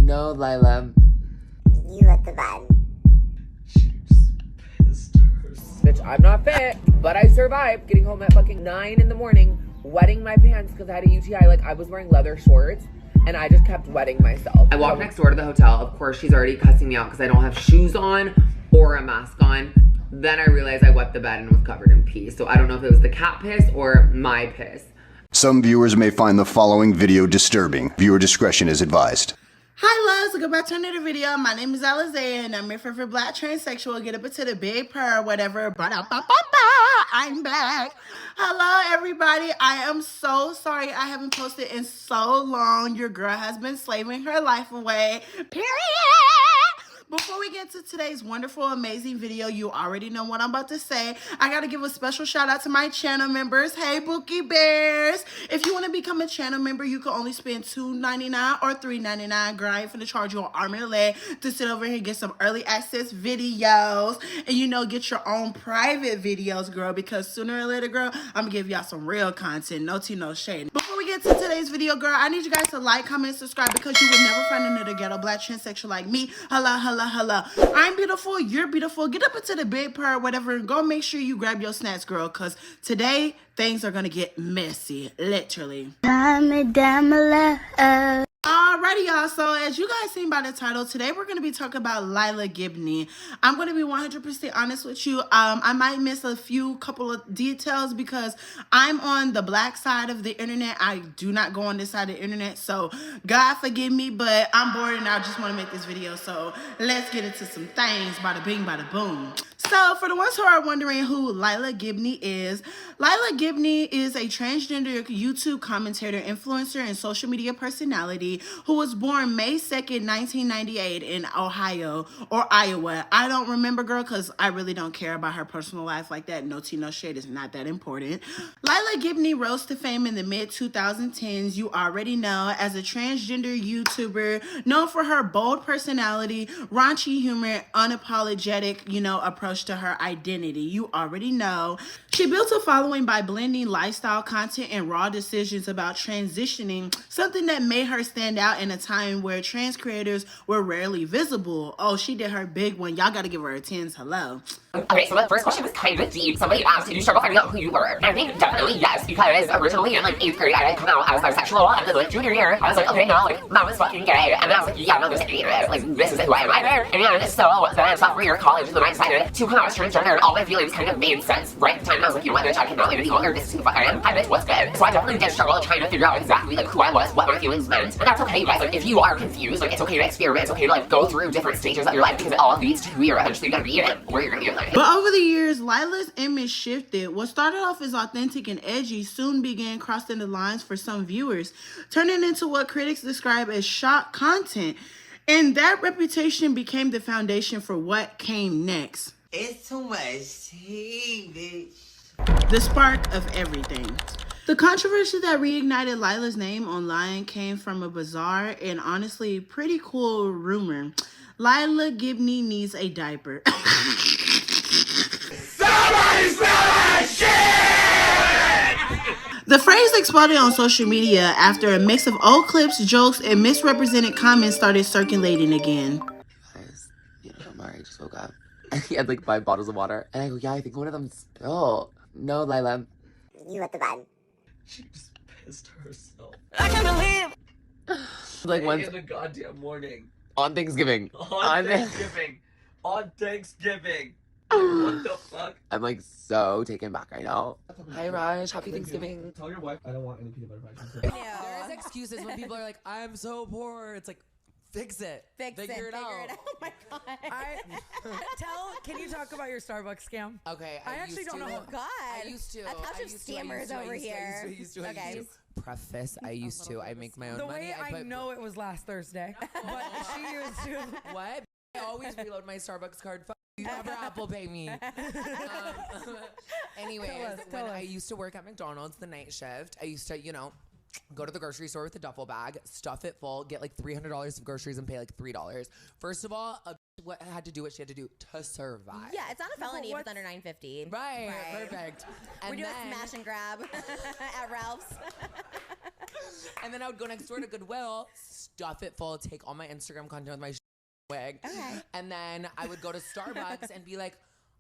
No, Lilah. You wet the bed. She's pissed herself. Bitch, I'm not fit, but I survived getting home at fucking 9 in the morning, wetting my pants because I had a UTI. Like, I was wearing leather shorts, and I just kept wetting myself. I walked next door to the hotel. Of course, she's already cussing me out because I don't have shoes on or a mask on. Then I realized I wet the bed and was covered in pee. So I don't know if it was the cat piss or my piss. Some viewers may find the following video disturbing. Viewer discretion is advised. Hi loves, welcome back to another video. My name is Lilah and I'm your favorite black transsexual. Get up into the big purr, whatever. I'm back. Hello everybody. I am so sorry I haven't posted in so long. Your girl has been slaving her life away. Period. Before we get to today's wonderful, amazing video, you already know what I'm about to say. I got to give a special shout out to my channel members. Hey, Bookie Bears. If you want to become a channel member, you can only spend $2.99 or $3.99. Girl, I ain't finna charge you an arm and a leg to sit over here and get some early access videos. And, you know, get your own private videos, girl, because sooner or later, girl, I'm going to give y'all some real content. No tea, no shade. Before we get to today's video, girl, I need you guys to like, comment, and subscribe because you will never find another ghetto black transsexual like me. Hello. I'm beautiful, you're beautiful. Get up into the big purr, whatever, and go make sure you grab your snacks, girl, because today things are gonna get messy, literally. Alrighty, y'all. So as you guys seen by the title, today we're going to be talking about Lilah Gibney. I'm going to be 100% honest with you. I might miss a couple of details because I'm on the black side of the internet. I do not go on this side of the internet. So God forgive me, but I'm bored and I just want to make this video. So let's get into some things. Bada bing, bada boom. So for the ones who are wondering who Lilah Gibney is, Lilah Gibney is a transgender YouTube commentator, influencer, and social media personality who was born May 2nd, 1998 in Ohio or Iowa. I don't remember, girl, because I really don't care about her personal life like that. No tea, no shade is not that important. Lilah Gibney rose to fame in the mid-2010s, you already know, as a transgender YouTuber known for her bold personality, raunchy humor, unapologetic, approach to her identity. You already know. She built a following by blending lifestyle content and raw decisions about transitioning, something that made her stand out in a time where trans creators were rarely visible. Oh, she did her big one. Y'all gotta give her a 10s. Hello. Okay, so the first question was kind of deep. Somebody asked, did you struggle finding out who you were? And I think definitely yes, because originally in like 8th grade, I didn't come out as bisexual, and then like junior year, I was like, okay, no, like, mom is fucking gay, and then I was like, yeah, mom is gay, like, this is who I am, and yeah, so then sophomore year of college, and then I decided to come out as transgender, and all my feelings kind of made sense right at the time, and I was like, you know what, bitch, I cannot live any longer, this is who the fuck I am, hi bitch, what's good? So I definitely did struggle trying to figure out exactly like who I was, what my feelings meant, and that's okay, you guys, like, if you are confused, like, it's okay to experiment, it's okay to like go through different stages of your life, because it all leads to who you're eventually gonna be and where you're gonna be in life. But over the years, Lilah's image shifted. What started off as authentic and edgy soon began crossing the lines for some viewers, turning into what critics describe as shock content. And that reputation became the foundation for what came next. It's too much tea, bitch. The spark of everything. The controversy that reignited Lilah's name online came from a bizarre and honestly pretty cool rumor. Lilah Gibney needs a diaper. Somebody smell that shit! The phrase exploded on social media after a mix of old clips, jokes, and misrepresented comments started circulating again. Guys, Mari just woke up. And he had like 5 bottles of water. And I go, yeah, I think one of them spilled. No, Lilah. You wet the bed. She's pissed herself. I can't believe. Like once In the goddamn morning. on Thanksgiving. On Thanksgiving. On Thanksgiving. What the fuck? I'm like so taken back right now. Hi Raj, happy Thanksgiving. Tell your wife I don't want any peanut butter pie. There's excuses when people are like, I'm so poor. It's like, fix it. Figure it out. Oh my god. Can you talk about your Starbucks scam? Okay, I actually don't know. Oh god. I used to. A touch of stammers over here. I used to. Preface, I used to. I make my own The money. way I know it was last Thursday, but she used to. What? I always reload my Starbucks card. Fuck you, never Apple Pay me. Anyways, Tell us. I used to work at McDonald's the night shift, I used to, go to the grocery store with a duffel bag, stuff it full, get like $300 of groceries and pay like $3. First of all, what had to do what she had to do to survive. Yeah, it's not a felony if it's under $9.50. Right, perfect. We And do then, a smash and grab at Ralph's. And then I would go next door to Goodwill, stuff it full, take all my Instagram content with my wig. Okay. And then I would go to Starbucks and be like,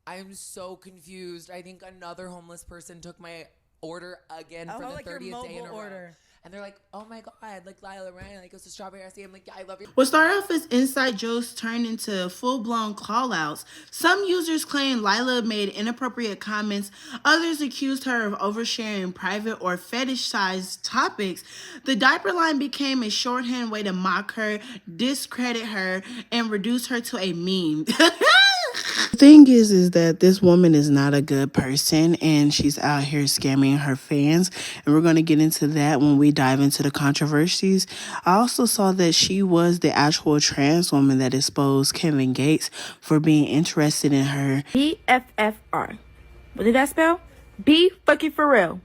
I'm so confused. I think another homeless person took my order again for the like your 30th day in a mobile row. order. And they're like, oh my God, like Lilah, right? Like, it's a strawberry ice. I'm like, yeah, I love you. What started off as inside jokes turned into full-blown call-outs. Some users claim Lilah made inappropriate comments. Others accused her of oversharing private or fetish-sized topics. The diaper line became a shorthand way to mock her, discredit her, and reduce her to a meme. The thing is that this woman is not a good person, and she's out here scamming her fans, and we're going to get into that when we dive into the controversies. I also saw that she was the actual trans woman that exposed Kevin Gates for being interested in her. BFFR. What did that spell? B fucking for real.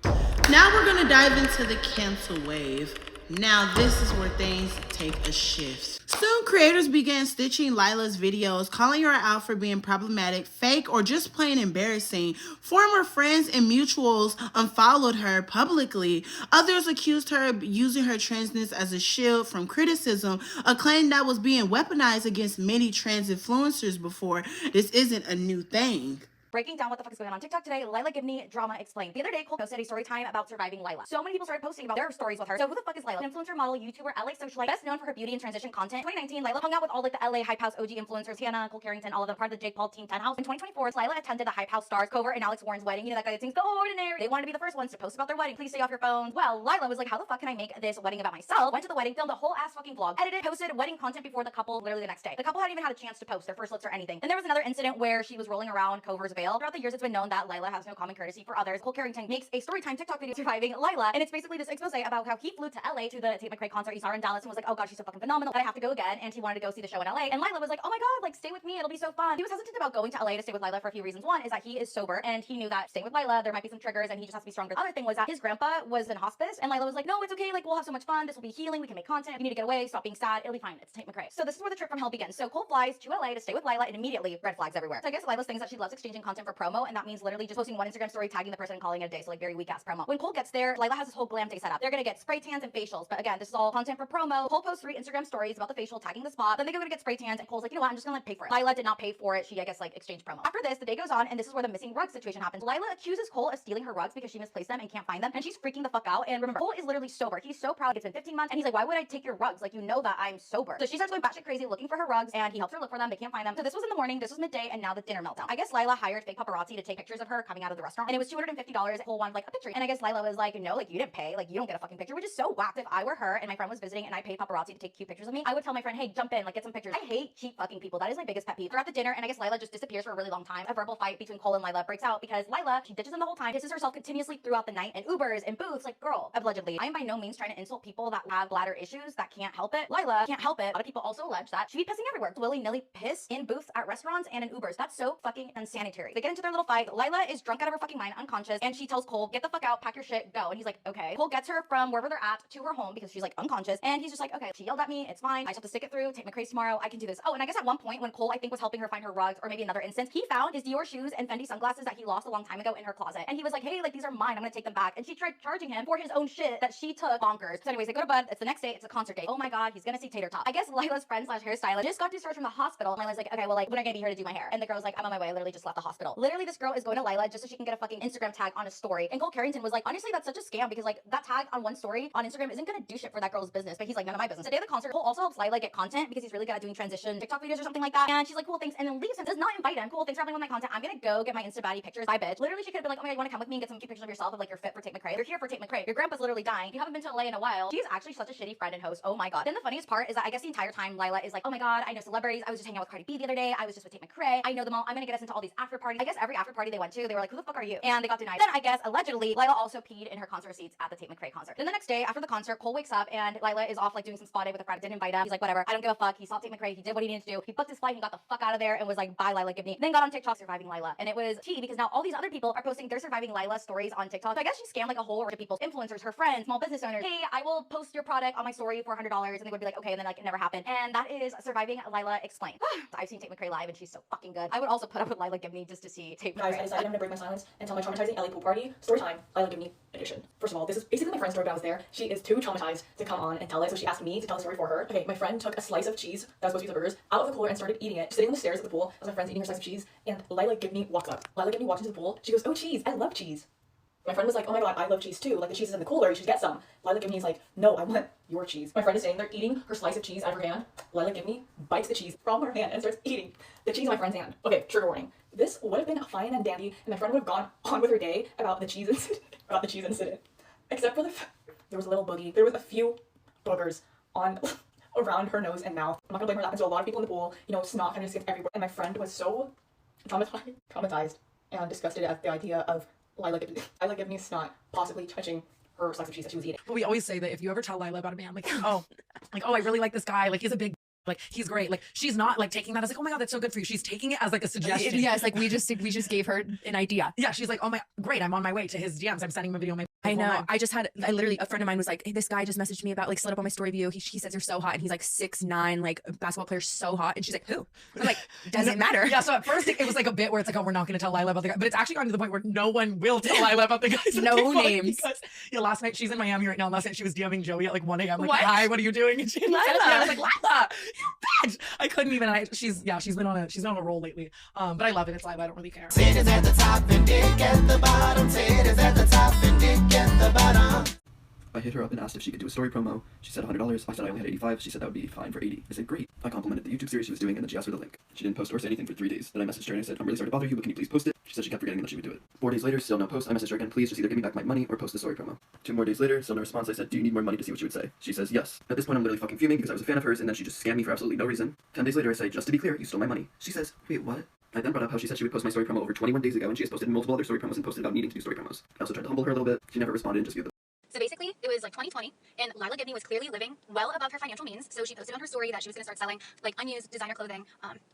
Now we're going to dive into the cancel wave. Now this is where things take a shift. Soon, creators began stitching Lilah's videos, calling her out for being problematic, fake, or just plain embarrassing. Former friends and mutuals unfollowed her publicly. Others accused her of using her transness as a shield from criticism, a claim that was being weaponized against many trans influencers before. This isn't a new thing. Breaking down what the fuck is going on TikTok today, Lilah Gibney drama explained. The other day, Cole posted a story time about surviving Lilah. So many people started posting about their stories with her. So who the fuck is Lilah? Influencer, model, YouTuber, LA socialite, best known for her beauty and transition content. 2019, Lilah hung out with all like the LA Hype House OG influencers, Hannah, Cole Carrington, all of them part of the Jake Paul Team 10 House. In 2024, Lilah attended the Hype House stars Covert and Alex Warren's wedding. You know that guy that sings The Ordinary. They wanted to be the first ones to post about their wedding. Please stay off your phones. Well, Lilah was like, how the fuck can I make this wedding about myself? Went to the wedding, filmed a whole ass fucking vlog, edited, posted wedding content before the couple literally the next day. The couple hadn't even had a chance to post their first looks or anything. And there was another incident where she was rolling around Covert's veil. Throughout the years, it's been known that Lilah has no common courtesy for others. Cole Carrington makes a storytime TikTok video surviving Lilah, and it's basically this expose about how he flew to LA to the Tate McRae concert he saw her in Dallas and was like, oh god, she's so fucking phenomenal that I have to go again, and he wanted to go see the show in LA. And Lilah was like, oh my god, like stay with me, it'll be so fun. He was hesitant about going to LA to stay with Lilah for a few reasons. One is that he is sober, and he knew that staying with Lilah there might be some triggers, and he just has to be stronger. The other thing was that his grandpa was in hospice, and Lilah was like, no, it's okay, like we'll have so much fun, this will be healing, we can make content, you need to get away, stop being sad, it'll be fine, it's Tate McRae. So this is where the trip from hell begins. So Cole flies to LA to stay with Lilah, and immediately red flags everywhere. So I guess Lilah's things that she loves exchanging content for promo, and that means literally just posting one Instagram story, tagging the person and calling it a day. So like very weak ass promo. When Cole gets there, Lilah has this whole glam day set up. They're gonna get spray tans and facials, but again, this is all content for promo. Cole posts 3 Instagram stories about the facial, tagging the spot. Then they go to get spray tans, and Cole's like, you know what, I'm just gonna like pay for it. Lilah did not pay for it. She, I guess, like exchanged promo. After this, the day goes on, and this is where the missing rug situation happens. Lilah accuses Cole of stealing her rugs because she misplaced them and can't find them, and she's freaking the fuck out. And remember, Cole is literally sober. He's so proud. It's been 15 months, and he's like, why would I take your rugs? Like, you know that I'm sober. So she starts going batshit crazy looking for her rugs, and he helps her look for them. They can't find them. So this was in the morning, this was midday, and now the dinner meltdown. I guess Lilah hired fake paparazzi to take pictures of her coming out of the restaurant, and it was $250. Cole wanted like a picture, and I guess Lilah was like, no, like you didn't pay, like you don't get a fucking picture, which is so whack. If I were her and my friend was visiting and I paid paparazzi to take cute pictures of me, I would tell my friend, hey, jump in, like get some pictures. I hate cheap fucking people. That is my biggest pet peeve. They're at the dinner, and I guess Lilah just disappears for a really long time. A verbal fight between Cole and Lilah breaks out because Lilah, she ditches him the whole time, pisses herself continuously throughout the night, and Ubers and booths. Like, girl, allegedly, I am by no means trying to insult people that have bladder issues that can't help it. Lilah can't help it. A lot of people also allege that she be pissing everywhere. Willy-nilly piss in booths at restaurants and in Ubers. That's so fucking unsanitary. They get into their little fight. Lilah is drunk out of her fucking mind, unconscious, and she tells Cole, get the fuck out, pack your shit, go. And he's like, okay. Cole gets her from wherever they're at to her home because she's like unconscious, and he's just like, okay, she yelled at me, it's fine, I just have to stick it through, take my craze tomorrow, I can do this. Oh, and I guess at one point when Cole, I think, was helping her find her rugs, or maybe another instance, he found his Dior shoes and Fendi sunglasses that he lost a long time ago in her closet, and he was like, hey, like these are mine, I'm gonna take them back. And she tried charging him for his own shit that she took. Bonkers. So anyways, they go to bed. It's the next day, it's a concert day. Oh my god, he's gonna see Tater Tot. I guess Lilah's friend slash hairstylist just got discharged from the hospital. Lilah's like, okay, well, like when am I gonna be here to do my hair? And the girl's like, I'm on my way, I literally just left the hospital. Literally, this girl is going to Lilah just so she can get a fucking Instagram tag on a story. And Cole Carrington was like, honestly, that's such a scam because like that tag on one story on Instagram isn't gonna do shit for that girl's business. But he's like, none of my business. The day of the concert, Cole also helps Lilah get content because he's really good at doing transition TikTok videos or something like that. And she's like, cool, thanks. And then leaves him, does not invite him. Cool, thanks for helping with my content. I'm gonna go get my Insta baddie pictures. Bye, bitch. Literally, she could have been like, oh my god, you wanna come with me and get some cute pictures of yourself of like you're fit for Tate McRae. You're here for Tate McRae. Your grandpa's literally dying. You haven't been to LA in a while. She's actually such a shitty friend and host. Oh my god. Then the funniest part is that I guess the entire time Lilah is like, oh my god, I know celebrities. I was just hanging out with Cardi B the other day. I was just with Tate McRae. I know them all. I'm gonna get us into all these after parties. I guess every after party they went to, they were like, who the fuck are you? And they got denied. Then I guess allegedly Lilah also peed in her concert receipts at the Tate McRae concert. Then the next day after the concert, Cole wakes up and Lilah is off like doing some spa day with a friend. Didn't invite him. He's like, whatever. I don't give a fuck. He saw Tate McRae. He did what he needed to do. He booked his flight. He got the fuck out of there and was like, bye Lilah Gibney. Then got on TikTok surviving Lilah, and it was tea because now all these other people are posting their surviving Lilah stories on TikTok. So I guess she scammed like a whole bunch of people, influencers, her friends, small business owners. Hey, I will post your product on my story for $100, and they would be like, okay, and then like it never happened. And that is surviving Lilah explained. I've seen Tate McRae live, and she's so fucking good. I would also put up with Lilah Gibney just to see tape. Guys, I decided I'm gonna break my silence and tell my traumatizing LA pool party story time, Lilah Gibney edition. First of all, this is basically my friend's story, but I was there. She is too traumatized to come on and tell it, so she asked me to tell the story for her. Okay, my friend took a slice of cheese that was supposed to be the burgers out of the cooler and started eating it, sitting on the stairs of the pool as my friend's eating her slice of cheese, and Lilah Gibney walks up. Lilah Gibney walks into the pool. She goes, "Oh, cheese! I love cheese." My friend was like, "Oh my god, I love cheese too. Like, the cheese is in the cooler, you should get some." Lilah Gibney's like, "No, I want your cheese." My friend is sitting there eating her slice of cheese out of her hand. Lilah Gibney bites the cheese from her hand and starts eating the cheese in my friend's hand. Okay, trigger warning. This would have been fine and dandy, and my friend would have gone on with her day about the cheese incident. Except for there was a little boogie. There was a few boogers on around her nose and mouth. I'm not gonna blame her. That happens to a lot of people in the pool. You know, snot kind of just gets everywhere. And my friend was so traumatized and disgusted at the idea of Lilah Gibney's snot possibly touching her slice of cheese that she was eating. But we always say that if you ever tell Lilah about a man, like, oh, I really like this guy, like, he's a big, like, he's great. Like, she's not like taking that as like, oh my god, that's so good for you. She's taking it as like a suggestion. Yes, like we just gave her an idea. Yeah, she's like, oh my, great, I'm on my way to his DMs. I'm sending him a video. I know. I literally, a friend of mine was like, hey, this guy just messaged me about like slid up on my story view. He says you're so hot, and he's like 6'9", like a basketball player, so hot. And she's like, who? I'm like, doesn't matter. Yeah. So at first it was like a bit where it's like, oh, we're not going to tell Lilah about the guy, but it's actually gotten to the point where no one will tell Lilah about the guy. No names. Because, yeah, last night she's in Miami right now. And last night she was DMing Joey at like 1 a.m. Like, what? Hi, what are you doing? And she Lilah. I was like, Lilah, you bitch. I couldn't even. She's been on a roll lately. But I love it. It's Lilah. I don't really care. Titties at the top and dick at the bottom. Titties at the top and dick at the bottom. I hit her up and asked if she could do a story promo. She said $100. I said I only had 85. She said that would be fine for 80. I said great. I complimented the YouTube series she was doing, and then she asked for the link. She didn't post or say anything for 3 days. Then I messaged her and I said, I'm really sorry to bother you, but can you please post it? She said she kept forgetting that she would do it. 4 days later, still no post. I messaged her again, please just either give me back my money or post the story promo. 2 more days later, still no response. I said, do you need more money to see what she would say? She says yes. At this point, I'm literally fucking fuming because I was a fan of hers, and then she just scammed me for absolutely no reason. 10 days later, I say, just to be clear, you stole my money. She says, wait, what? I then brought up how she said she would post my story promo over 21 days ago, and she has posted multiple other story promos and posted about needing to do story promos. I also tried to humble her a little bit. She never responded and just viewed them. So basically, it was like 2020, and Lilah Gibney was clearly living well above her financial means, so she posted on her story that she was going to start selling like unused designer clothing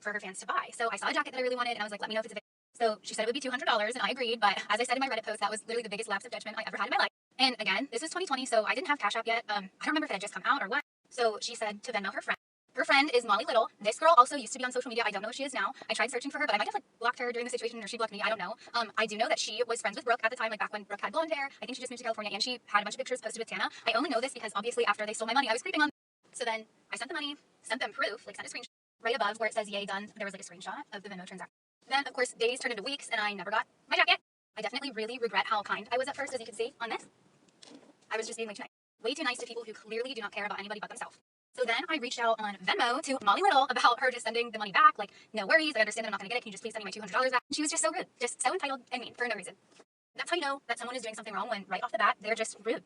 for her fans to buy. So I saw a jacket that I really wanted, and I was like, let me know if it's available. So she said it would be $200, and I agreed, but as I said in my Reddit post, that was literally the biggest lapse of judgment I ever had in my life. And again, this was 2020, so I didn't have Cash App yet. I don't remember if it had just come out or what. So she said to Venmo her friend. Her friend is Molly Little. This girl also used to be on social media. I don't know if she is now. I tried searching for her, but I might have like blocked her during the situation, or she blocked me. I don't know. I do know that she was friends with Brooke at the time, like back when Brooke had blonde hair. I think she just moved to California, and she had a bunch of pictures posted with Tana. I only know this because obviously after they stole my money, I was creeping on them. So then I sent the money, sent them proof, like sent a screenshot. Right above where it says yay done, there was like a screenshot of the Venmo transaction. Then of course days turned into weeks, and I never got my jacket. I definitely really regret how kind I was at first, as you can see on this. I was just being way too nice to people who clearly do not care about anybody but themselves. So then I reached out on Venmo to Molly Little about her just sending the money back. Like, no worries, I understand that I'm not going to get it. Can you just please send me my $200 back? She was just so rude, just so entitled and mean for no reason. That's how you know that someone is doing something wrong, when right off the bat, they're just rude.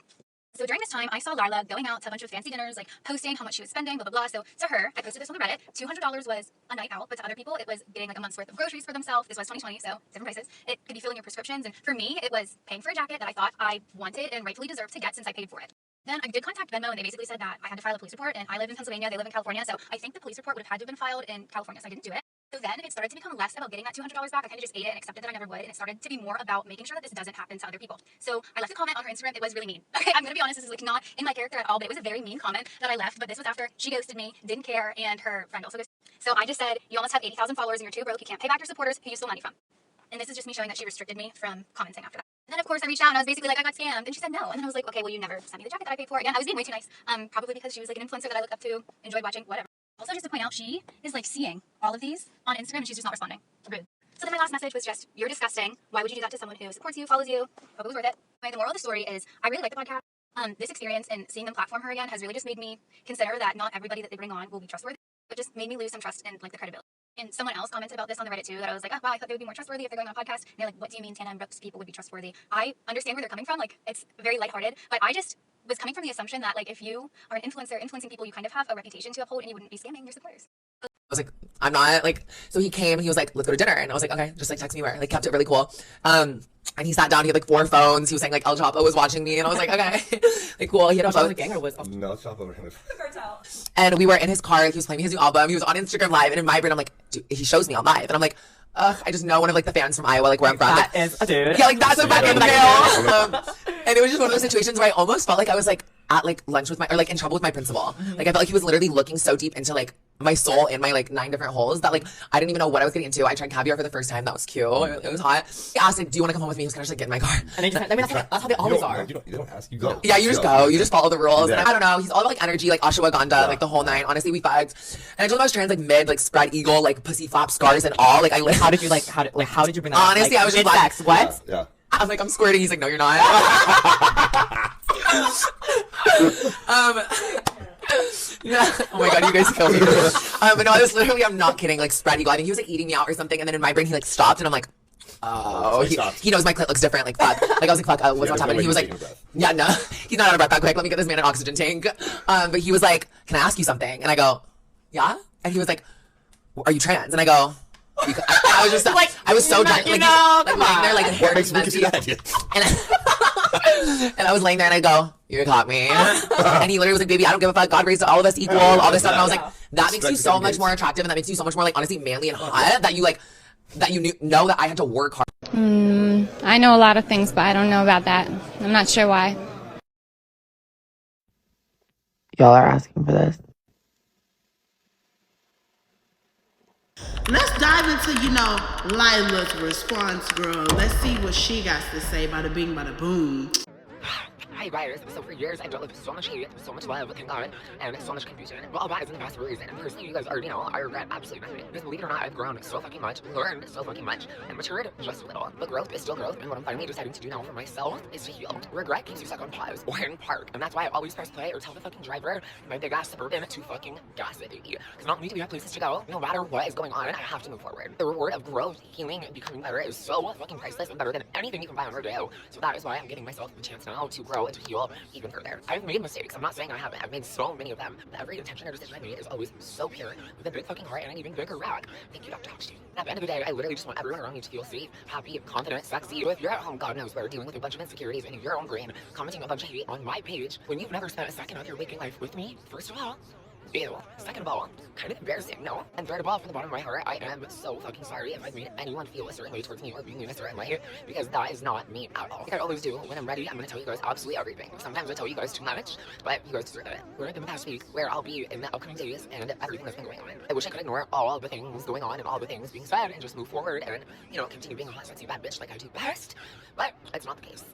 So during this time, I saw Lilah going out to a bunch of fancy dinners, like posting how much she was spending, blah, blah, blah. So to her, I posted this on the Reddit. $200 was a night out, but to other people, it was getting like a month's worth of groceries for themselves. This was 2020, so different prices. It could be filling your prescriptions. And for me, it was paying for a jacket that I thought I wanted and rightfully deserved to get since I paid for it. Then I did contact Venmo, and they basically said that I had to file a police report, and I live in Pennsylvania, they live in California, so I think the police report would have had to have been filed in California, so I didn't do it. So then it started to become less about getting that $200 back. I kind of just ate it and accepted that I never would, and it started to be more about making sure that this doesn't happen to other people. So I left a comment on her Instagram. It was really mean. Okay, I'm gonna be honest, this is like not in my character at all, but it was a very mean comment that I left. But this was after she ghosted me, didn't care, and her friend also ghosted. So I just said, you almost have 80,000 followers and you're too broke, you can't pay back your supporters who you stole money from. And this is just me showing that she restricted me from commenting after that. And then of course I reached out and I was basically like, I got scammed, and she said no. And then I was like, okay, well you never sent me the jacket that I paid for. Again, I was being way too nice. Probably because she was like an influencer that I looked up to, enjoyed watching, whatever. Also, just to point out, she is like seeing all of these on Instagram and she's just not responding. Rude. So then my last message was just, you're disgusting. Why would you do that to someone who supports you, follows you? Hope it was worth it. The moral of the story is, I really like the podcast. This experience and seeing them platform her again has really just made me consider that not everybody that they bring on will be trustworthy. It just made me lose some trust in like the credibility. And someone else commented about this on the Reddit too, that I was like, oh wow, I thought they would be more trustworthy if they're going on a podcast. And they're like, what do you mean Tana and Brooke's people would be trustworthy? I understand where they're coming from. Like, it's very lighthearted, but I just was coming from the assumption that like if you are an influencer influencing people, you kind of have a reputation to uphold and you wouldn't be scamming your supporters. I was like, I'm not like, so he came, he was like, let's go to dinner. And I was like, okay, just like text me where. Like kept it really cool. And he sat down, he had like 4 phones. He was saying like El Chapo was watching me. And I was like, okay, like cool. He had a phone. The gang or was no Chapo. And we were in his car, he was playing his new album. He was on Instagram Live, and in my brain, I'm like, dude, he shows me on live. And I'm like, ugh, I just know one of like the fans from Iowa, like where I'm from. That is a dude. Yeah, like that's a back in the mail. And it was just one of those situations where I almost felt like I was like at like lunch with my, or like in trouble with my principal. Like I felt like he was literally looking so deep into like my soul in my like 9 different holes that like I didn't even know what I was getting into. I tried caviar for the first time. That was cute. It was hot. He asked like, do you want to come home with me? He was kind of just like, get in my car. And they just, I mean, that's how they always are. They don't ask. You go. Yeah, you just go. You just follow the rules. Yeah. And I don't know. He's all about like energy, like ashwagandha, like the whole 9. Honestly, we fucked. And I told him I was trans, like mid, like spread eagle, like pussy flap scars and all. Like I How did you like? How did you bring that up? honestly, Like, I was just like, mid-sex, what? Yeah. I was like, I'm squirting. He's like, no, you're not. Yeah. Oh my god, you guys killed me. But no, I was literally, I'm not kidding, like spread eagle. I think he was like eating me out or something, and then in my brain he like stopped, and I'm like, oh, he knows my clit looks different. Like fuck. Like I was like, fuck. What's not happening? He was like, yeah, no, he's not out of breath that quick. Let me get this man an oxygen tank. But he was like, can I ask you something? And I go, yeah. And he was like, are you trans? And I go. I was just like, I was so done. Like, like lying there, like hair messy. And I was laying there, and I go, you caught me. And he literally was like, baby, I don't give a fuck. God raised all of us equal. All this stuff. And I was like, that makes you so much more attractive, and that makes you so much more like honestly manly and hot. That you like, that you know that I had to work hard. I know a lot of things, but I don't know about that. I'm not sure why. Y'all are asking for this. Let's dive into, Lilah's response, girl. Let's see what she got to say. Bada bing, bada boom. Hi, writers. So for years, I dealt with so much hate, so much love, thank God, and so much confusion. Well, that is in the past for a reason. And personally, you guys already know, I regret absolutely nothing. Because believe it or not, I've grown so fucking much, learned so fucking much, and matured just a little. But growth is still growth, and what I'm finally deciding to do now for myself is to heal. Regret keeps you stuck on pause or in park, and that's why I always press play or tell the fucking driver my big ass Suburban to fucking gas it, baby. Because not only do we have places to go, no matter what is going on, I have to move forward. The reward of growth, healing, and becoming better is so fucking priceless and better than anything you can buy on Rodeo. So that is why I'm giving myself the chance now to grow and to heal even further. I've made mistakes. I'm not saying I haven't. I've made so many of them. But every intention or decision I made is always so pure, with a big fucking heart and an even bigger rack. Thank you, Dr. Hochstein. At the end of the day, I literally just want everyone around me to feel safe, happy, confident, sexy. If you're at home, God knows where, dealing with a bunch of insecurities in your own brain, commenting a bunch of hate on my page, when you've never spent a second of your waking life with me, first of all, ew. Second of all, kind of embarrassing, no? And third of all, from the bottom of my heart, I am so fucking sorry if I've made anyone feel a certain way towards me or being in a certain way, because that is not me at all. Like I always do, when I'm ready, I'm gonna tell you guys absolutely everything. Sometimes I tell you guys too much, but you guys deserve it. We're in the past week where I'll be in the upcoming days and everything that's been going on. I wish I could ignore all the things going on and all the things being said and just move forward and, continue being a hot, sexy, bad bitch like I do best, but it's not the case.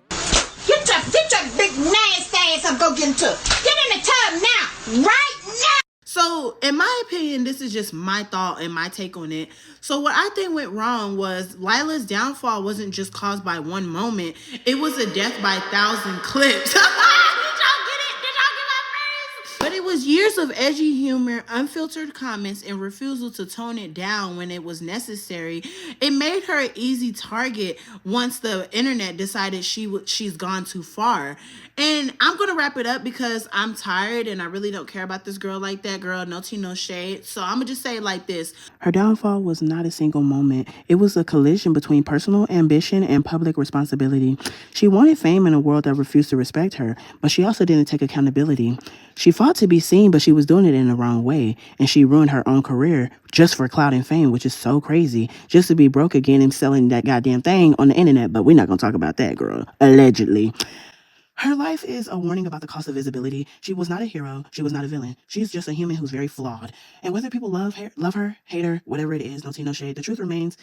Get your big nasty ass up, go get in the tub. Get in the tub now, right now. So, in my opinion, this is just my thought and my take on it. So, what I think went wrong was Lilah's downfall wasn't just caused by one moment. It was a death by 1,000 clips. But it was years of edgy humor, unfiltered comments, and refusal to tone it down when it was necessary. It made her an easy target once the internet decided she's gone too far. And I'm going to wrap it up because I'm tired and I really don't care about this girl like that. Girl, no tea, no shade. So I'm going to just say it like this. Her downfall was not a single moment. It was a collision between personal ambition and public responsibility. She wanted fame in a world that refused to respect her, but she also didn't take accountability. She fought to be seen, but she was doing it in the wrong way. And she ruined her own career just for clout and fame, which is so crazy. Just to be broke again and selling that goddamn thing on the internet. But we're not going to talk about that, girl. Allegedly. Her life is a warning about the cost of visibility. She was not a hero. She was not a villain. She's just a human who's very flawed. And whether people love her, hate her, whatever it is, no tea, no shade, the truth remains,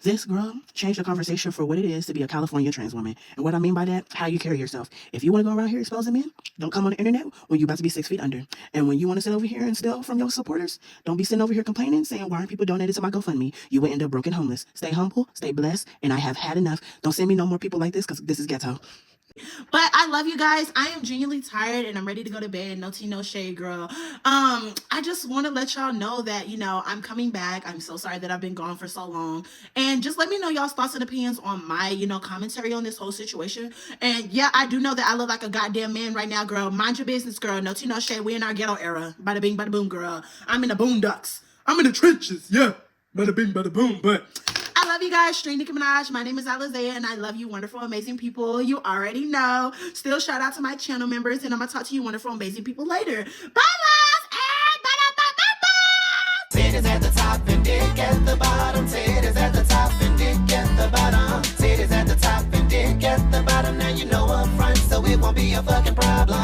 this girl changed the conversation for what it is to be a California trans woman. And what I mean by that, how you carry yourself. If you want to go around here exposing men, don't come on the internet when you're about to be 6 feet under. And when you want to sit over here and steal from your supporters, don't be sitting over here complaining, saying, why aren't people donating to my GoFundMe? You will end up broken homeless. Stay humble, stay blessed, and I have had enough. Don't send me no more people like this because this is ghetto. But I love you guys. I am genuinely tired and I'm ready to go to bed. No tea, no shade, girl. I just want to let y'all know that, I'm coming back. I'm so sorry that I've been gone for so long. And just let me know y'all's thoughts and opinions on my, commentary on this whole situation. And yeah, I do know that I look like a goddamn man right now, girl. Mind your business, girl. No tea, no shade. We in our ghetto era. Bada bing, bada boom, girl. I'm in the boondocks. I'm in the trenches. Yeah. Bada bing, bada boom. But I love you guys. Straight Nicki Minaj. My name is Alizea, and I love you, wonderful, amazing people. You already know. Still shout out to my channel members, and I'm gonna talk to you, wonderful, amazing people later. Bye, loves, and Titties at the top and dick at the bottom. Titties at the top and dick at the bottom. Titties at the top and dick at the bottom. Now you know up front, so it won't be a fucking problem.